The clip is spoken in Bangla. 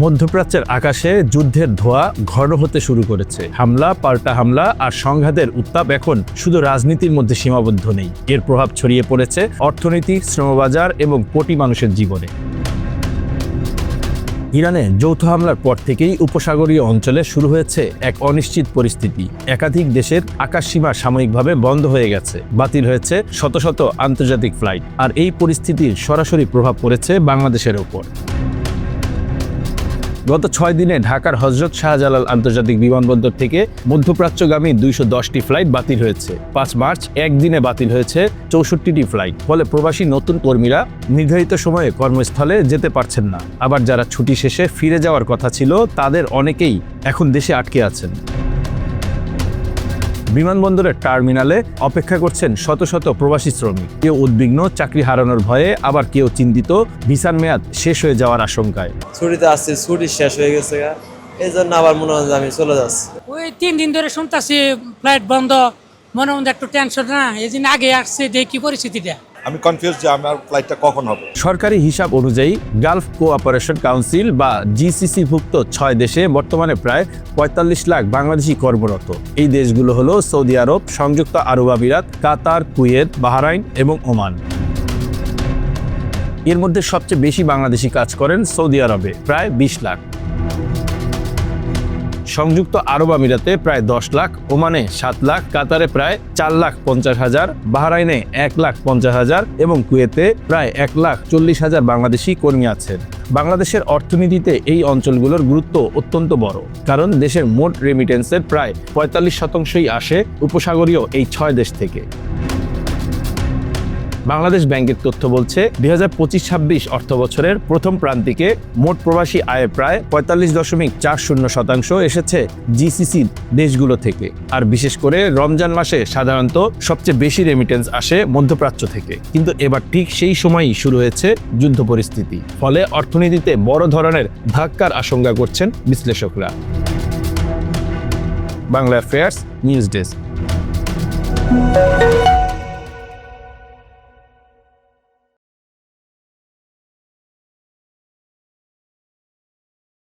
মধ্যপ্রাচ্যের আকাশে যুদ্ধের ধোঁয়া ঘন হতে শুরু করেছে। হামলা, পাল্টা হামলা আর সংঘাতের উত্তাপ এখন শুধু রাজনীতির মধ্যে সীমাবদ্ধ নেই, এর প্রভাব ছড়িয়ে পড়েছে অর্থনীতি, শ্রমবাজার এবং কোটি মানুষের জীবনে। ইরানে যৌথ হামলার পর থেকেই উপসাগরীয় অঞ্চলে শুরু হয়েছে এক অনিশ্চিত পরিস্থিতি। একাধিক দেশের আকাশসীমা সাময়িকভাবে বন্ধ হয়ে গেছে, বাতিল হয়েছে শত শত আন্তর্জাতিক ফ্লাইট। আর এই পরিস্থিতির সরাসরি প্রভাব পড়েছে বাংলাদেশের ওপর। গত 6 দিনে ঢাকার হযরত শাহজালাল আন্তর্জাতিক বিমানবন্দর থেকে মধ্যপ্রাচ্যগামী 210টি ফ্লাইট বাতিল হয়েছে। 5 মার্চ একদিনে বাতিল হয়েছে 64টি ফ্লাইট। ফলে প্রবাসী নতুন কর্মীরা নির্ধারিত সময়ে কর্মস্থলে যেতে পারছেন না। আবার যারা ছুটি শেষে ফিরে যাওয়ার কথা ছিল, তাদের অনেকেই এখন দেশে আটকে আছেন। বিমানবন্দরের টার্মিনালে অপেক্ষা করছেন শত শত প্রবাসী শ্রমিক। কেউ উদ্বিগ্ন চাকরি হারানোর ভয়ে, আবার কেউ চিন্তিত ভিসার মেয়াদ শেষ হয়ে যাওয়ার আশঙ্কায়। ছুটিতে আসছি, ছুটি শেষ হয়ে গেছে, এই জন্য আবার মনে হয় আমি চলে যাচ্ছি। ওই 3 দিন ধরে শুনতেছি ফ্লাইট বন্ধ, মনের মধ্যে একটু টেনশন না, এই দিন আগে আসছে, দেখি পরিস্থিতিটা। আমি কনফিউজ যে আমার ফ্লাইটটা কখন হবে। সরকারি হিসাব অনুযায়ী গালফ কোঅপারেশন কাউন্সিল বা জিসিসি-ভুক্ত 6 দেশে বর্তমানে প্রায় 45 লাখ বাংলাদেশি কর্মরত। এই দেশগুলো হলো সৌদি আরব, সংযুক্ত আরব আমিরাত, কাতার, কুয়েত, বাহরাইন এবং ওমান। এর মধ্যে সবচেয়ে বেশি বাংলাদেশি কাজ করেন সৌদি আরবে, প্রায় 20 লাখ। সংযুক্ত আরব আমিরাতে প্রায় 10 লাখ, ওমানে 7 লাখ, কাতারে প্রায় 4,50,000, বাহরাইনে 1,50,000 এবং কুয়েতে প্রায় 1,40,000 বাংলাদেশি কর্মী আছেন। বাংলাদেশের অর্থনীতিতে এই অঞ্চলগুলোর গুরুত্ব অত্যন্ত বড়, কারণ দেশের মোট রেমিটেন্সের প্রায় 45% আসে উপসাগরীয় এই 6 দেশ থেকে। বাংলাদেশ ব্যাংকের তথ্য বলছে 2025-26 অর্থবছরের প্রথম প্রান্তিকে মোট প্রবাসী আয়ে প্রায় 45.40% এসেছে জিসিসি দেশগুলো থেকে। আর বিশেষ করে রমজান মাসে সাধারণত সবচেয়ে বেশি রেমিটেন্স আসে মধ্যপ্রাচ্য থেকে। কিন্তু এবার ঠিক সেই সময়ই শুরু হয়েছে যুদ্ধ পরিস্থিতি, ফলে অর্থনীতিতে বড় ধরনের ধাক্কার আশঙ্কা করছেন বিশ্লেষকরা। Bangla affairs news desk.